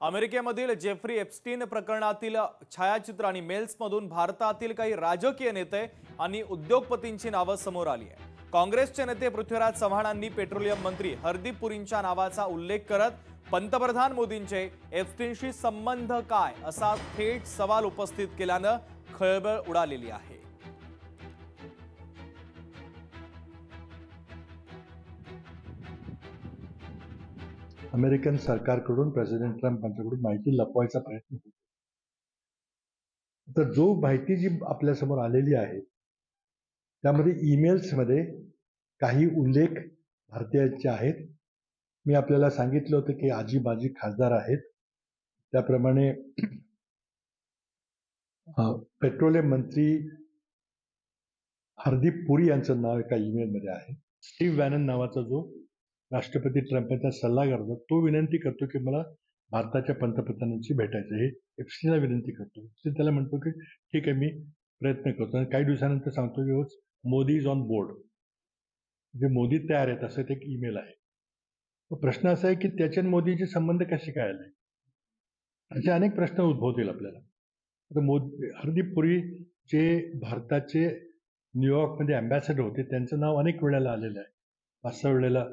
अमेरिकेमधील Jeffrey Epstein प्रकरणातील छायाचित्र आणि मेल्समधून भारतातील काही राजकीय नेते आणि उद्योगपतींची नावे समोर आली आहे। काँग्रेसचे नेते पृथ्वीराज चव्हाणांनी पेट्रोलियम मंत्री हरदीप पुरींच्या नावाचा उल्लेख करत पंतप्रधान मोदींचे एप्स्टीनशी संबंध काय असा थेट सवाल उपस्थित केल्याने खळबळ उडालेली आहे। अमेरिकन सरकारकडून प्रेसिडेंट ट्रम्प यांच्याकडून माहिती लपवायचा प्रयत्न होतो। तर जो माहिती जी आपल्या समोर आलेली आहे त्यामध्ये ईमेल्स मध्ये काही उल्लेख भारतीयांचे आहेत। मी आपल्याला सांगितलं होतं की आजी माजी खासदार आहेत, त्याप्रमाणे पेट्रोलियम मंत्री हरदीप पुरी यांचं नाव एका ईमेल मध्ये आहे। स्टीव्ह बॅनन नावाचा जो राष्ट्रपती ट्रम्प यांचा सल्लागार होता तो विनंती करतो की मला भारताच्या पंतप्रधानांशी भेटायचं, हे एप्स्टीनला विनंती करतो। ते त्याला म्हणतो की ठीक आहे, मी प्रयत्न करतो। आणि काही दिवसानंतर सांगतो की मोदी इज ऑन बोर्ड, म्हणजे मोदी तयार आहेत असं ते एक ईमेल आहे। प्रश्न असा आहे की त्याच्या मोदीचे संबंध कसे काय आले, असे अनेक प्रश्न उद्भवतील आपल्याला। आता हरदीप पुरी जे भारताचे न्यूयॉर्कमध्ये अँबॅसेडर होते त्यांचं नाव अनेक वेळेला आलेलं आहे, 5-6 वेळेला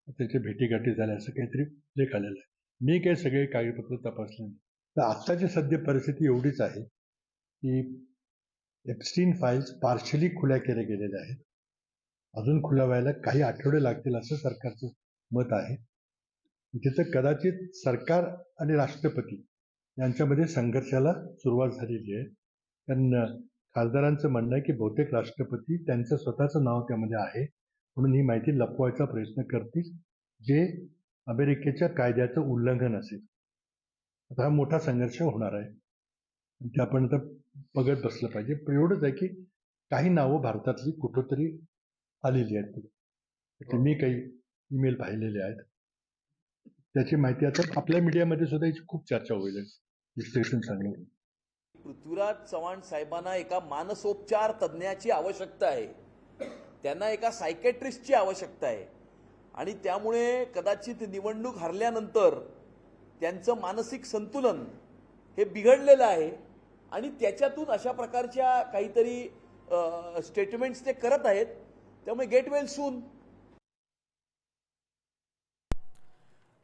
त्याचे भेटीगाठी झाल्या असं काहीतरी लेख आलेला आहे। मी काही सगळे कागदपत्र तपासले नाही। तर आत्ताची सध्या परिस्थिती एवढीच आहे की एप्स्टीन फाईल्स पार्शली खुल्या केल्या गेलेल्या आहेत, अजून खुल्या व्हायला काही आठवडे लागतील असं सरकारचं मत आहे। तिथं कदाचित सरकार आणि राष्ट्रपती यांच्यामध्ये संघर्षाला सुरुवात झालेली आहे, कारण खासदारांचं म्हणणं आहे की बहुतेक राष्ट्रपती त्यांचं स्वतःचं नाव त्यामध्ये आहे म्हणून ही माहिती लपवायचा प्रयत्न करतील, जे अमेरिकेच्या कायद्याचं उल्लंघन असेल। आता हा मोठा संघर्ष होणार आहे, ते आपण आता बघत बसलं पाहिजे। पण एवढंच आहे की काही नावं भारतातली कुठंतरी आलेली आहेत पुढे, मी काही ईमेल पाहिलेले आहेत, त्याची माहिती आता आपल्या मीडियामध्ये सुद्धा याची खूप चर्चा होईल, विश्लेषण सांगेल। पृथ्वीराज चव्हाण साहेबांना एका मानसोपचार तज्ज्ञाची आवश्यकता आहे, त्यांना एका सायकेट्रिस्टची आवश्यकता आहे आणि त्यामुळे कदाचित निवडणूक हरल्यानंतर त्यांचं मानसिक संतुलन हे बिघडलेलं आहे आणि त्याच्यातून अशा प्रकारच्या काहीतरी स्टेटमेंट्स ते करत आहेत। त्यामुळे गेट वेल सून।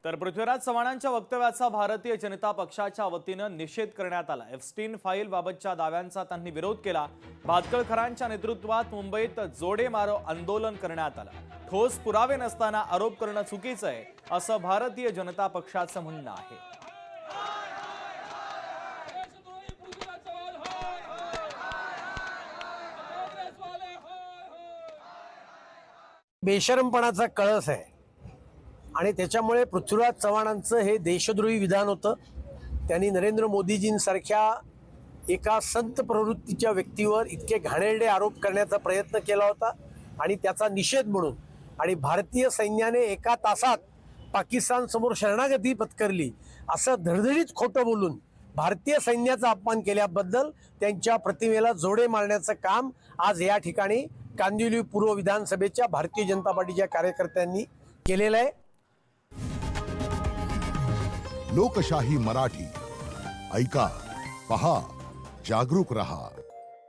तर पृथ्वीराज चव्हाणांच्या वक्तव्याचा भारतीय जनता पक्षाच्या वतीने निषेध करण्यात आला। एप्स्टीन फाईल बाबतच्या दाव्यांचा त्यांनी विरोध केला। भातखळकरांच्या नेतृत्वात मुंबईत जोडे मारो आंदोलन करण्यात आलं। ठोस पुरावे नसताना आरोप करणं चुकीचं आहे असं भारतीय जनता पक्षाचं म्हणणं आहे। बेशरमपणाचा कळस आहे आणि त्याच्यामुळे पृथ्वीराज चव्हाणांचं हे देशद्रोही विधान होतं। त्यांनी नरेंद्र मोदीजींसारख्या एका संत प्रवृत्तीच्या व्यक्तीवर इतके घाणेरडे आरोप करण्याचा प्रयत्न केला होता आणि त्याचा निषेध म्हणून आणि भारतीय सैन्याने एका तासात पाकिस्तान समोर शरणागती पत्करली असं धडधडीत खोटं बोलून भारतीय सैन्याचा अपमान केल्याबद्दल त्यांच्या प्रतिमेला जोडे मारण्याचं काम आज या ठिकाणी कांदिवली पूर्व विधानसभेच्या भारतीय जनता पार्टीच्या कार्यकर्त्यांनी केलेलं आहे। लोकशाही मराठी ऐका, पहा, जागरूक रहा।